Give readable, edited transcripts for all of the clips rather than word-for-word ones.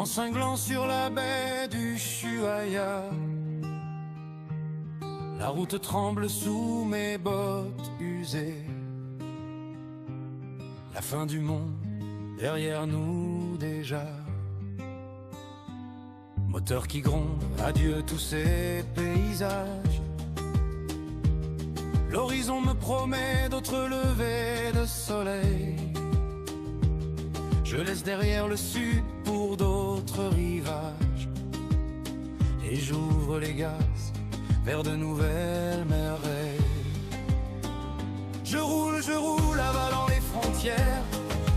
vent cinglant sur la baie du Chuaya. La route tremble sous mes bottes usées. La fin du monde derrière nous déjà. Moteur qui gronde, adieu tous ces paysages. L'horizon me promet d'autres levées de soleil. Je laisse derrière le sud pour d'autres rivages. Et j'ouvre les gaz vers de nouvelles merveilles. Je roule, avalant les frontières,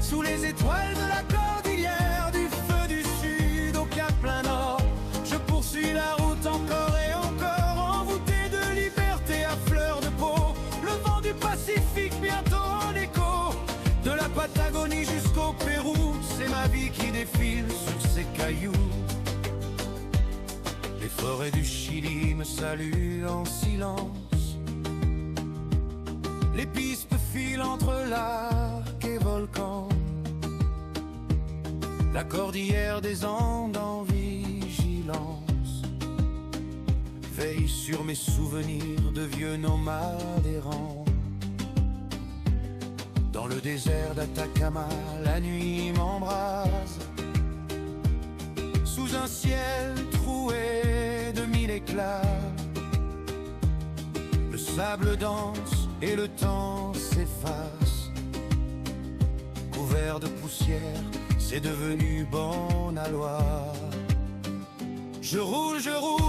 sous les étoiles de la cordillère, du feu du sud au cap plein nord. Je poursuis la route encore et encore, envoûté de liberté à fleur de peau. Le vent du Pacifique bientôt en écho, de la Patagonie jusqu'au Pérou. C'est ma vie qui défile sur ces cailloux. Les forêts du Chili me saluent en silence. Les pistes filent entre lacs et volcans. La cordillère des Andes en vigilance veille sur mes souvenirs de vieux nomades errants. Dans le désert d'Atacama, la nuit m'embrase. Sous un ciel troué de mille éclats, le sable danse et le temps s'efface. Couvert de poussière, c'est devenu bon aloi. Je roule,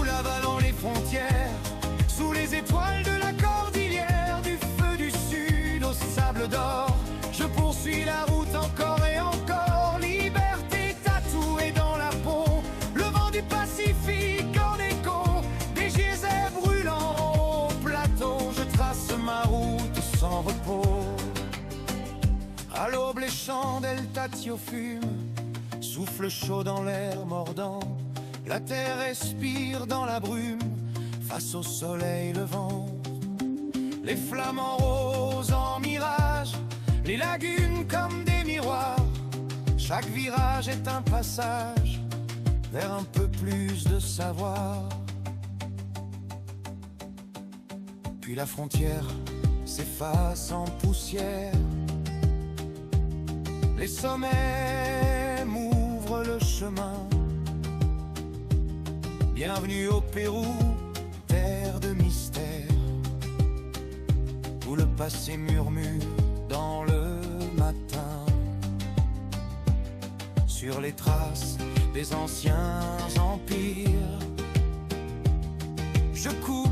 avalant les frontières, sous les étoiles de la cordillère, du feu du sud au sable d'or. Je poursuis la route encore et encore, liberté tatouée dans la peau. Le vent du Pacifique en écho, des geysers brûlants au plateau. Je trace ma route sans repos. À l'aube les chandelles Tatio fument, souffle chaud dans l'air mordant. La terre respire dans la brume, face au soleil levant. Les flamants roses en mirage, les lagunes comme des miroirs. Chaque virage est un passage vers un peu plus de savoir. Puis la frontière s'efface en poussière. Les sommets m'ouvrent le chemin. Bienvenue au Pérou, terre de mystère, où le passé murmure dans le matin. Sur les traces des anciens empires, je coupe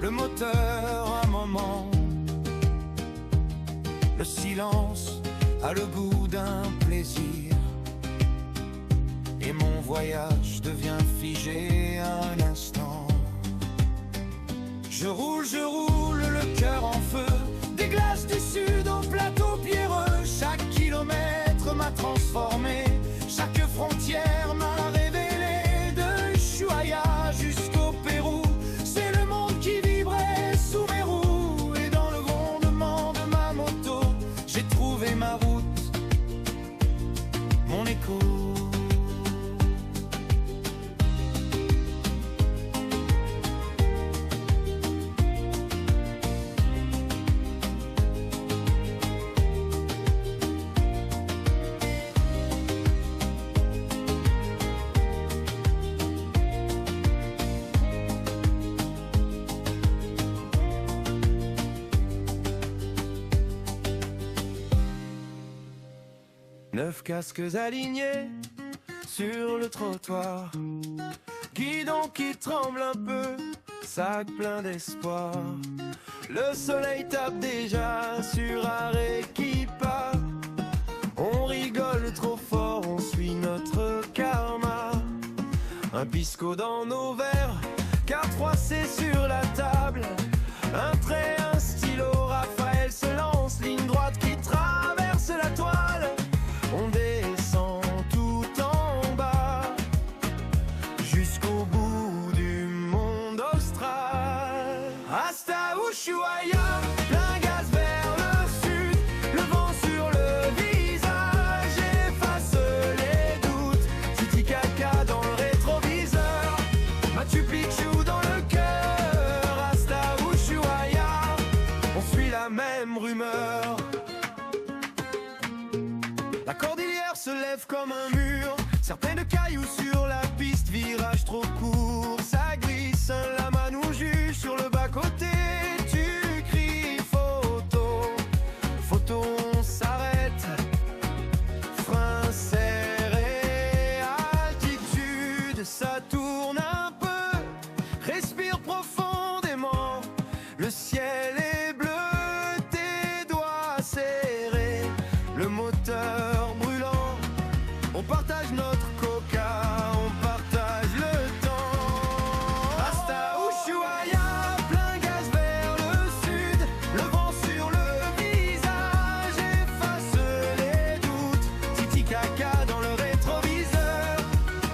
le moteur un moment. Le silence a le goût d'un plaisir, et mon voyage devient figé un instant. Je roule, le cœur en feu, des glaces du sud au plateau pierreux. Chaque kilomètre m'a transformé, chaque frontière m'a révélé. De Ushuaia jusqu'au Pérou, c'est le monde qui vibrait sous mes roues. Et dans le grondement de ma moto, j'ai trouvé ma route, mon écho. 9 casques alignés sur le trottoir, guidon qui tremble un peu, sac plein d'espoir. Le soleil tape déjà sur Arequipa. On rigole trop fort, on suit notre karma. Un pisco dans nos verres, carte froissée sur la table. Un trait, un stylo, Raphaël se lance, ligne droite qui traverse la toile. On descend tout en bas, jusqu'au bout du monde austral. Hasta Ushuaia, plein gaz vers le sud, le vent sur le visage efface les doutes. Titicaca La cordillère se lève comme un mur, certains de cailloux sur la piste, virage trop court, ça glisse, un lama nous juge sur le bas-côté. Tu cries photo, photo, on s'arrête, frein serré, altitude, ça tourne un peu, respire profondément, le ciel est bleu, tes doigts serrés, le moteur brûlant, on partage notre coca, on partage le temps. Hasta Ushuaia, plein gaz vers le sud, le vent sur le visage efface les doutes. Titicaca dans le rétroviseur,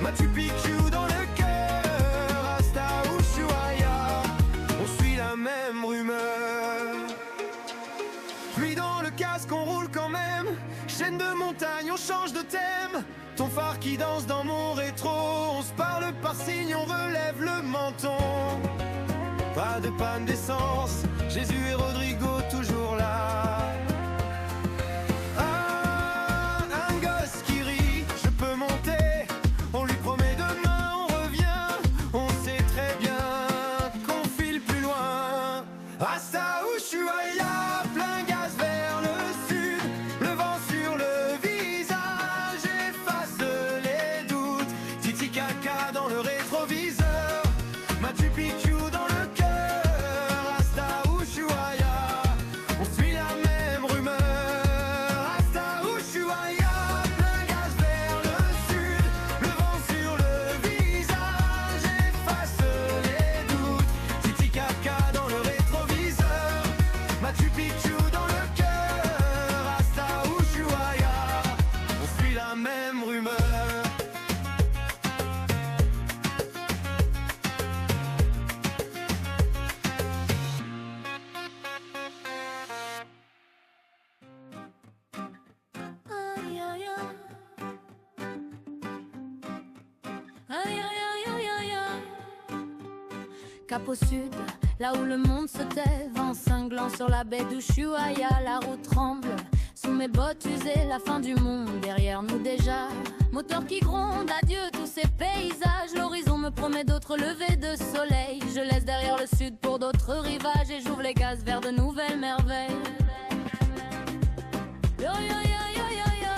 Machu Picchu dans le cœur. Hasta Ushuaia, on suit la même rumeur. Pluie dans le casque, on roule quand même, chaîne de montagne, on change de thème. Ton phare qui danse dans mon rétro, on se parle par signe, on relève le menton. Pas de panne d'essence, Jésus et Rodrigo toujours là. Ah, un gosse qui rit, je peux monter, on lui promet demain on revient. On sait très bien qu'on file plus loin. Hasta Ushuaia, plein gaz vers le sud, le vent sur le visage efface les doutes. Titicaca dans le rétroviseur, Machu Picchu dans le cœur. Hasta Ushuaia, on suit la même rumeur. Hasta Ushuaia, plein gaz vers le sud, le vent sur le visage efface les doutes. Titicaca dans le rétroviseur, Machu Picchu dans le cœur. Hasta Ushuaia, on suit la même rumeur. Aïe, aïe, aïe. Aïe, aïe, aïe, aïe, aïe, aïe. Cap au sud, là où le monde se tait, vent cinglant sur la baie d'Ushuaia, la route tremble sous mes bottes usées, la fin du monde derrière nous déjà. Moteur qui gronde, adieu tous ces paysages, l'horizon me promet d'autres levées de soleil. Je laisse derrière le sud pour d'autres rivages et j'ouvre les gaz vers de nouvelles merveilles. Yo, yo, yo, yo, yo, yo.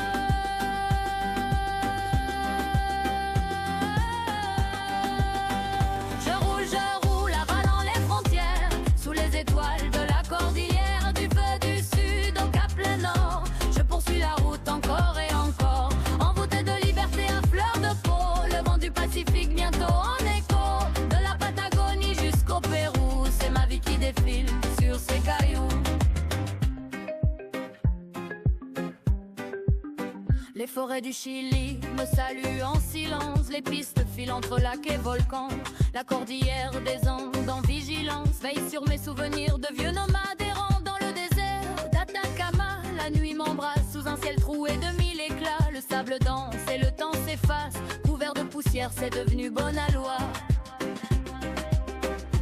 Je roule, avalant les frontières, sous les étoiles de la cordillère, du feu du sud au cap plein nord. Je poursuis la route encore et encore, envoûté de liberté à fleur de peau. Le vent du Pacifique bientôt en écho, de la Patagonie jusqu'au Pérou. C'est ma vie qui défile sur ces cailloux. Les forêts du Chili me saluent en silence, les pistes filent entre lacs et volcans. La cordillère des Andes en vigilance veille sur mes souvenirs de vieux nomades errants dans le désert d'Atacama. La nuit m'embrasse sous un ciel troué de mille éclats. Le sable danse et le temps s'efface, couvert de poussière, c'est devenu Bonaloa.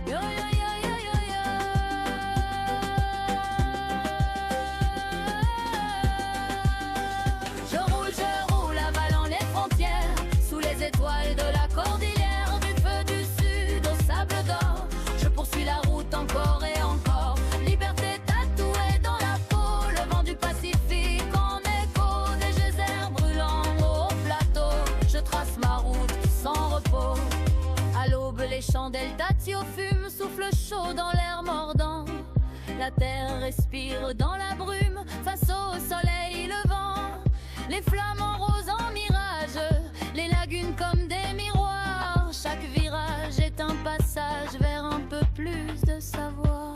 Yo, yo, yo, yo, yo, yo. Je roule, avalant les frontières, sous les étoiles de la cordillère, du feu du sud au sable d'or. Je poursuis la route encore et encore, liberté tatouée dans la peau. Le vent du Pacifique en écho, des geysers brûlants au plateau. Je trace ma route sans repos. À l'aube, les chandelles d'Atio fument, souffle chaud dans l'air mordant. La terre respire dans la brume, face au soleil levant. Les flammes en rose en mirage, les lagunes comme des miroirs. Chaque virage est un passage vers un peu plus de savoir.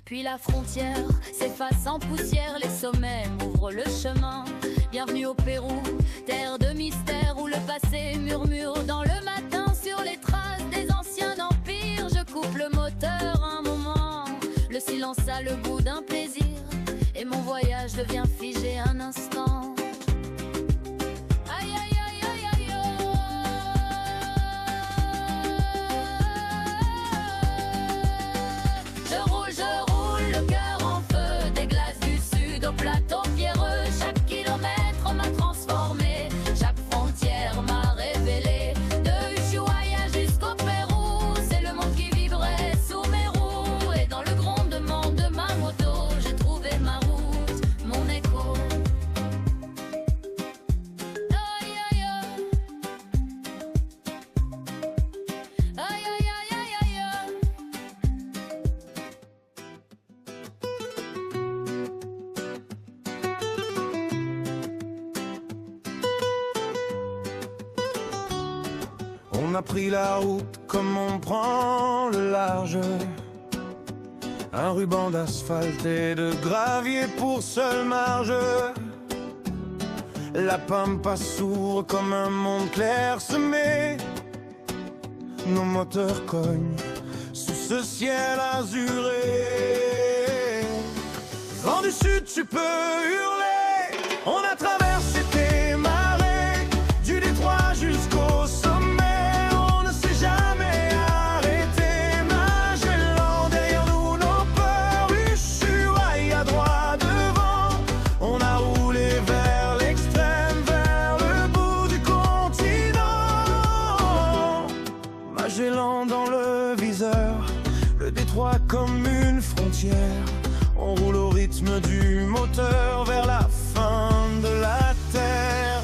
Puis la frontière s'efface en poussière, les sommets m'ouvrent le chemin. Bienvenue au Pérou, terre de mystère où le passé murmure dans le matin. Sur les traces des anciens empires, je coupe le moteur un moment. Le silence a le goût d'un plaisir et mon voyage devient figé un instant. Aïe, aïe, aïe, aïe, aïe, Je roule, le cœur en feu, des glaces du sud au plateau a pris la route comme on prend le large. Un ruban d'asphalte et de gravier pour seule marge. La pampa s'ouvre comme un monde clairsemé. Nos moteurs cognent sous ce ciel azuré. Vent du sud, tu peux hurler. On a traversé tes marées, du détroit jusqu'au sommet. On ne s'est jamais arrêté. Magellan derrière nous, nos peurs, Ushuaïa droit devant. On a roulé vers l'extrême, vers le bout du continent. Magellan dans le viseur, le détroit comme une frontière. On roule au rythme du moteur vers la fin de la terre.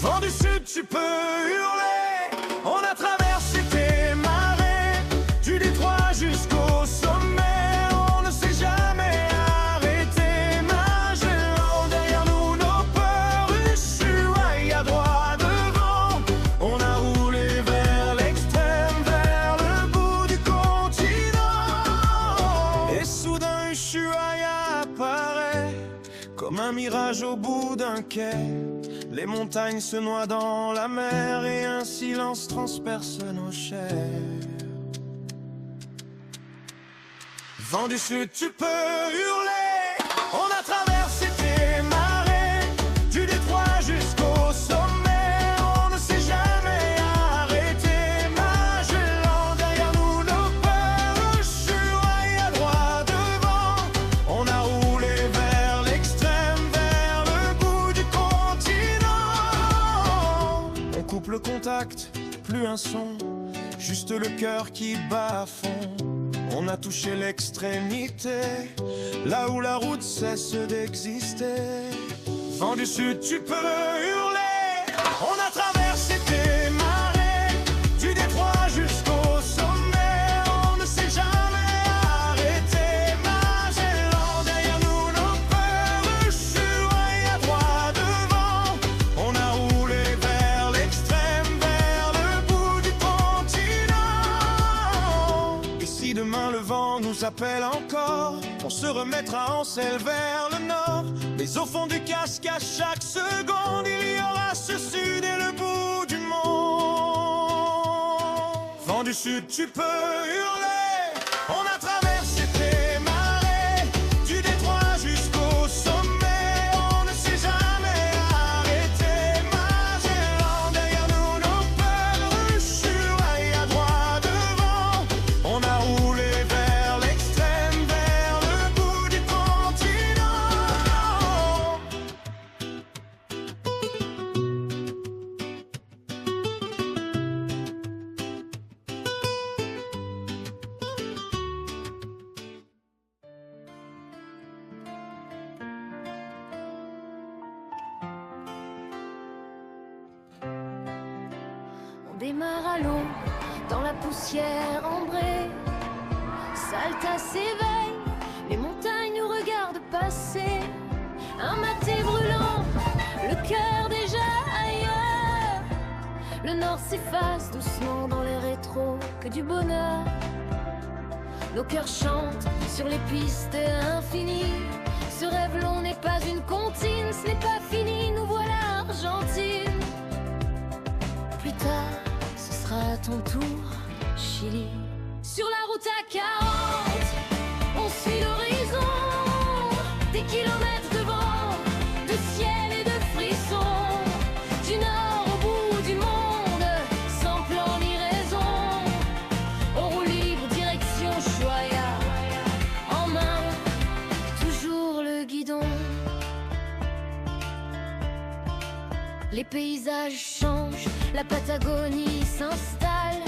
Vent du sud, tu peux hurler. On a traversé tes marées, du détroit jusqu'au sommet. On ne s'est jamais arrêté. Magellan derrière nous, nos peurs, Ushuaïa droit devant. On a roulé vers l'extrême, vers le bout du continent. Et soudain Ushuaïa apparaît comme un mirage au bout d'un quai. Les montagnes se noient dans la mer et un silence transperce nos chairs. Vent du sud, tu peux hurler. On a traversé tes marées, du détroit jusqu'au sommet. On ne s'est jamais arrêté. Magellan derrière nous, nos peurs, Ushuaïa droit devant. On a roulé vers l'extrême, vers le bout du continent. On coupe le contact, plus un son, juste le cœur qui bat à fond. On a touché l'extrémité, là où la route cesse d'exister. Vent du sud, tu peux hurler. On a traversé tes marées, du détroit jusqu'au sommet. On ne s'est jamais arrêté. Magellan derrière nous, nos peurs, Ushuaïa droit devant. On a roulé vers l'extrême, vers le bout du continent. Et si demain le vent nous appelle encore, on se remettra en selle vers le nord. Mais au fond du casque, à chaque seconde, il y aura ce sud et le bout du monde. Vent du sud, tu peux hurler. On a traversé tes marées, du détroit jusqu'au sommet. On ne s'est jamais arrêté. Magellan derrière nous, nos peurs, Ushuaïa droit devant. On a roulé vers l'extrême, vers le bout du continent. On démarre à l'eau, dans la poussière ambrée. Salta s'éveille, les montagnes nous regardent passer. Un maté brûlant, le cœur déjà ailleurs. Le nord s'efface doucement dans les rétros, que du bonheur. Nos cœurs chantent sur les pistes infinies. Ce rêve long n'est pas une comptine, ce n'est pas fini, nous voilà Argentine. Plus tard, ce sera à ton tour, Chili. Sur la route à 40, on suit l'horizon. Des kilomètres de vent, de ciel et de frissons. Du nord au bout du monde, sans plan ni raison. On roule libre, direction Ushuaïa. En main, toujours le guidon. Les paysages changent, la Patagonie s'installe.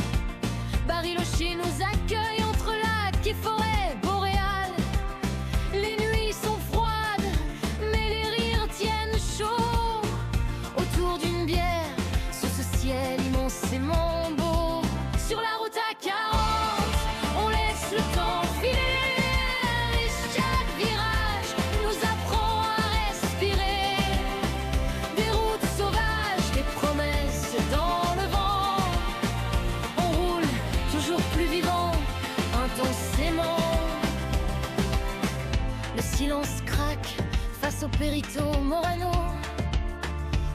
Bariloche nous accueille entre lacs et forêts boréales. Les nuits sont froides, mais les rires tiennent chaud. Autour d'une bière, sous ce ciel immensément beau. Sur la route à 40, on laisse le temps filer. Et chaque virage nous apprend à respirer. Des routes sauvages, des promesses dans le vent. silence craque face au Perito Moreno.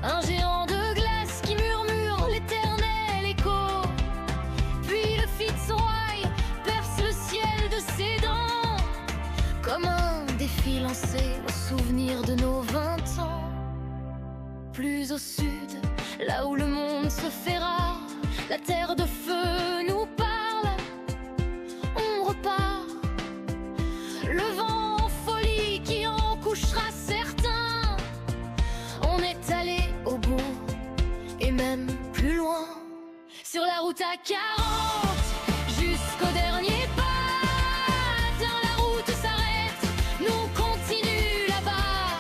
Un géant de glace qui murmure l'éternel écho. Puis le Fitzroy perce le ciel de ses dents, comme un défi lancé au souvenir de nos 20 ans. Plus au sud, là où le monde se fait rare, la terre de feu nous parle. On repart, le vent en folie qui en couchera certains. On est allé au bout et même plus loin, sur la route à 40 jusqu'au dernier pas. Dans la route s'arrête, nous on continue là-bas.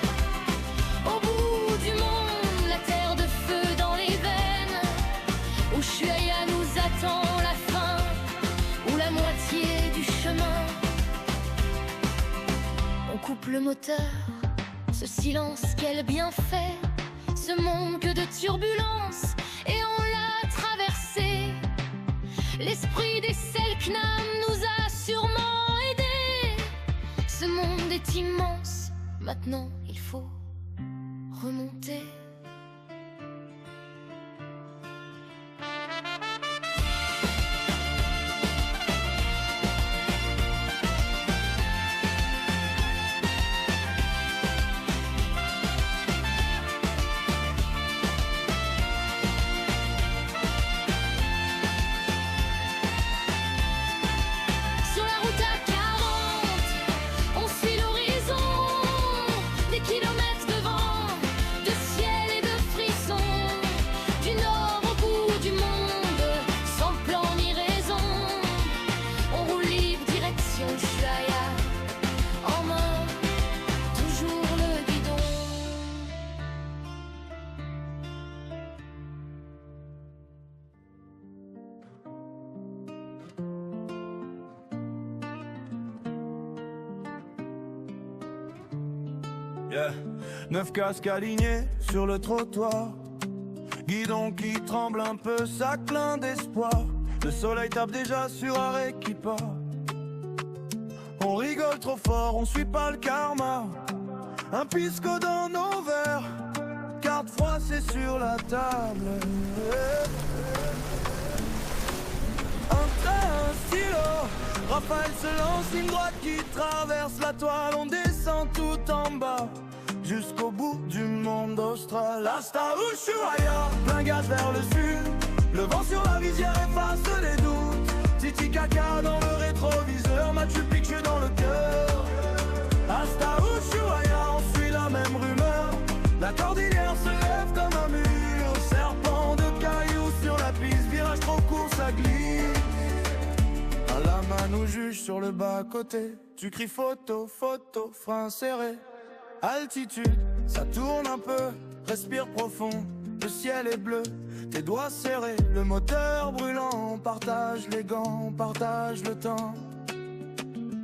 Au bout du monde, la terre de feu dans les veines. Ushuaïa nous attend la fin, ou la moitié du chemin. On coupe le moteur, ce silence quel bienfait, ce monde que de turbulences, et on l'a traversé. L'esprit des Selknam nous a sûrement aidés. Ce monde est immense, maintenant il faut remonter. Sur la route à 40, on suit l'horizon, des kilomètres de vent, de ciel et de frissons, du nord au bout du monde, sans plan ni raison. On roule libre direction Ushuaïa, en main, toujours le guidon. Yeah. 9 casques alignés sur le trottoir, guidon qui tremble un peu, sac plein d'espoir. Le soleil tape déjà sur Arequipa. On rigole trop fort, on suit pas le karma. Un pisco dans nos verres, carte froissée sur la table. Un trait, un stylo, Raphaël se lance, une droite qui traverse la toile. On descend tout en bas, jusqu'au bout du monde austral. Hasta Ushuaïa, plein gaz vers le sud. Le vent sur la rizière efface les doutes. Titicaca dans le rétroviseur, Machu Picchu dans le cœur. Hasta Ushuaïa, on suit la même rumeur. La cordillère se lève comme un mur. Serpent de cailloux sur la piste, virage trop court, ça glisse. À la main nous juge sur le bas-côté. Tu cries photo, photo, frein serré. Altitude, ça tourne un peu, respire profond, le ciel est bleu, tes doigts serrés, le moteur brûlant, on partage les gants, on partage le temps.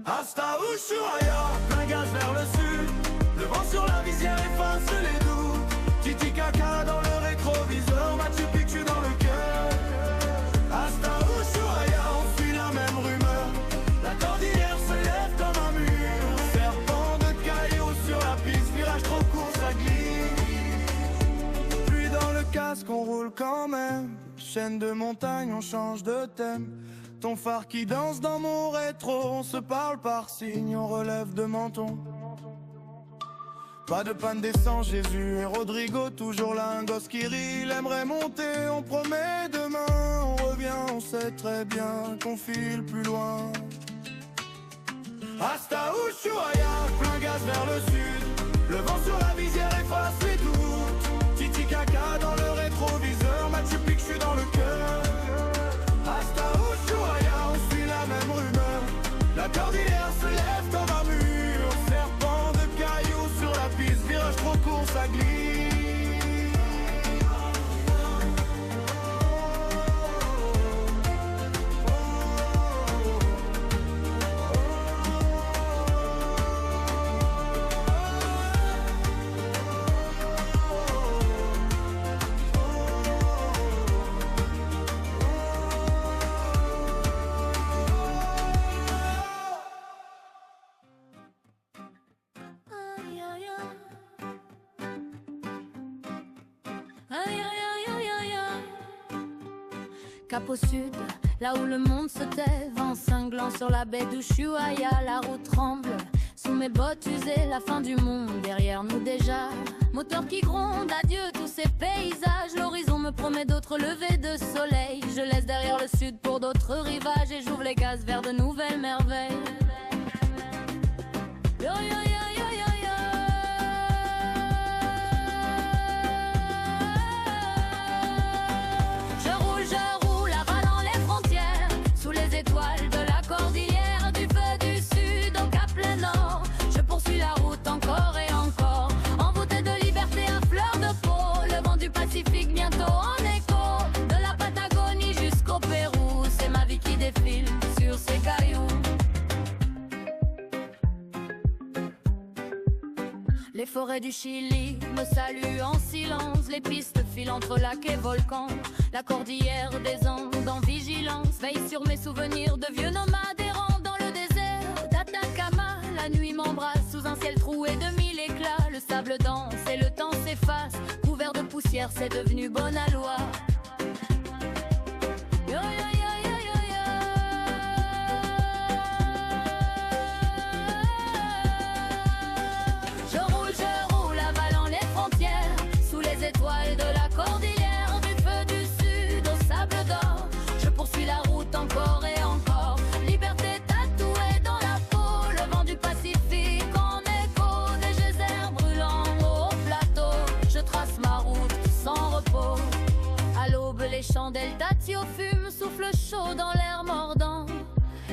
Hasta Ushuaïa, plein gaz vers le sud, le vent sur la visière efface les doutes. Titicaca dans le rétroviseur, Machu Picchu dans le cœur. Hasta Ushuaïa, on suit la même rumeur, la cordillère se lève comme un mur. Serpent de cailloux sur la piste, virage trop court, ça glisse. Puis dans le casque on roule quand même, chaîne de montagne on change de thème. Ton phare qui danse dans mon rétro, on se parle par signe, on relève de menton. Pas de panne d'essence, Jésus et Rodrigo, toujours là un gosse qui rit, il aimerait monter, on promet demain, on revient, on sait très bien qu'on file plus loin. Hasta Ushuaïa, plein gaz vers le sud, le vent sur la visière efface les doutes. Titicaca dans le rétroviseur, Machu Picchu dans le cœur. Hasta Ushuaïa, on suit la même rumeur, la cordillère se lève comme un mur. Serpent de cailloux sur la piste, virage trop court, ça glisse. Cap au sud, là où le monde se tait, vent cinglant sur la baie d'Ushuaïa. La route tremble sous mes bottes usées, la fin du monde derrière nous déjà. Moteur qui gronde, adieu tous ces paysages. L'horizon me promet d'autres levées de soleil. Je laisse derrière le sud pour d'autres rivages et j'ouvre les gaz vers de nouvelles merveilles. Yo, yo, yo, yo, yo, yo. Je roule, avalant les frontières, sous les étoiles de la cordillère, du feu du sud au cap plein nord. Je poursuis la route encore et encore, envoûté de liberté à fleur de peau. Le vent du Pacifique bientôt en écho, de la Patagonie jusqu'au Pérou. C'est ma vie qui défile sur ces cailloux. Les forêts du Chili me saluent en silence. Les pistes filent entre lacs et volcans. La cordillère des Andes en vigilance veille sur mes souvenirs de vieux nomades errants dans le désert d'Atacama. La nuit m'embrasse sous un ciel troué de mille éclats. Le sable danse et le temps s'efface. Couvert de poussière, c'est devenu Bonaloa. Yo, yo, yo, yo, yo, yo. Je roule, avalant les frontières, sous les étoiles de la cordillère, du feu du sud au sable d'or. Je poursuis la route encore et encore, liberté tatouée dans la peau. Le vent du Pacifique en écho, des geysers brûlants au plateau. Je trace ma route sans repos. À l'aube, les chandelles d'Atio fument, souffle chaud dans l'air mordant.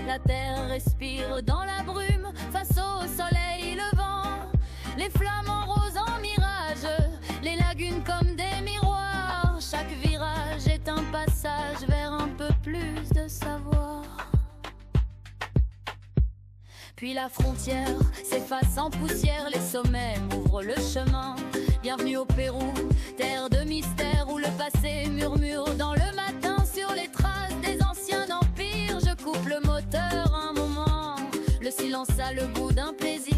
La terre respire dans la brume, face au soleil levant. Les flammes en rose en mirage, les lagunes comme des miroirs. Chaque virage est un passage vers un peu plus de savoir. Puis la frontière s'efface en poussière, les sommets m'ouvrent le chemin. Bienvenue au Pérou, terre de mystère où le passé murmure dans le matin. Sur les traces des anciens empires, je coupe le moteur un moment. Le silence a le goût d'un plaisir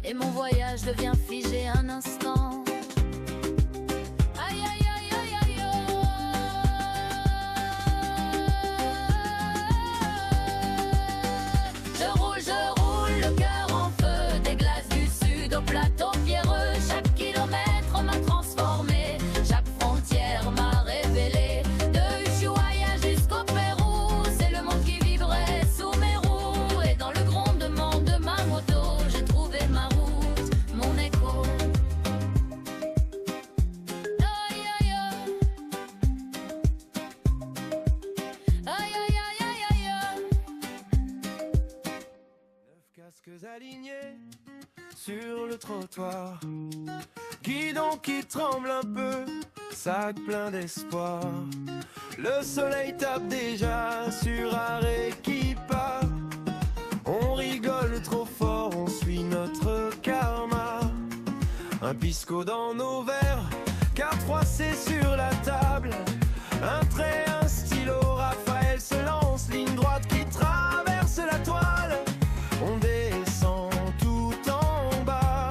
et mon voyage devient figé un instant. Aïe, aïe, aïe, aïe, aïe, je roule, le cœur en feu, des glaces du sud au plateau pierreux. Chaque kilomètre m'a transformé, chaque frontière m'a révélé. De Ushuaïa jusqu'au Pérou, c'est le monde qui vibrait sous mes roues. Et dans le grondement de ma moto, j'ai trouvé ma route, mon écho. Aïe, aïe, aïe. Aïe, aïe, aïe, aïe, aïe. 9 casques alignés sur le trottoir, guidon qui tremble un peu, sac plein d'espoir. Le soleil tape déjà sur Arequipa. On rigole trop fort, on suit notre karma. Un pisco dans nos verres, carte froissée sur la table. Un trait, un stylo, Raphaël se lance, ligne droite qui traverse la toile. On descend tout en bas,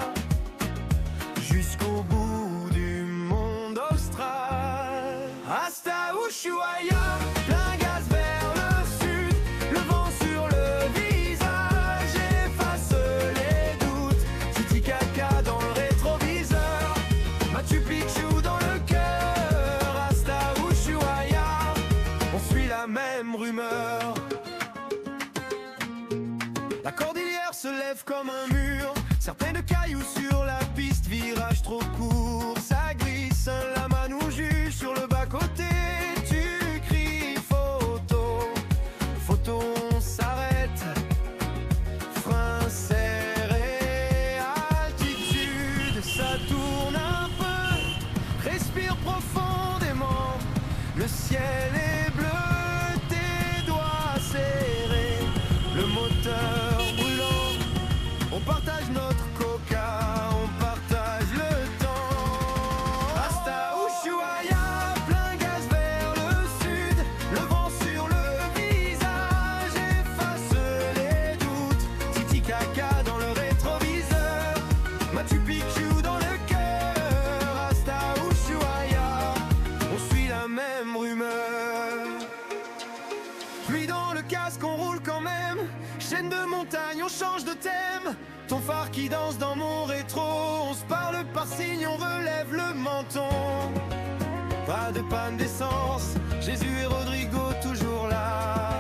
jusqu'au bout du monde austral. Hasta Ushuaïa, plein gaz vers le sud, le vent sur le visage efface les doutes. Titicaca dans le rétroviseur, Machu Picchu dans le cœur. Hasta Ushuaïa, on suit la même rumeur. La cordillère se lève comme un mur, certains de cailloux sur la piste, virage trop court, ça glisse, un lama nous juge sur le bas-côté. Tu cries photo, photo, on s'arrête, frein serré, altitude, ça tourne un peu, respire profondément, le ciel est bleu, tes doigts serrés, le moteur brûlant, on partage notre coca, on partage le temps. Hasta Ushuaïa, plein gaz vers Pluie dans le casque, on roule quand même. Chaîne de montagne, on change de thème. Ton phare qui danse dans mon rétro. On se parle par signe, on relève le menton. Pas de panne d'essence, Jésus et Rodrigo toujours là.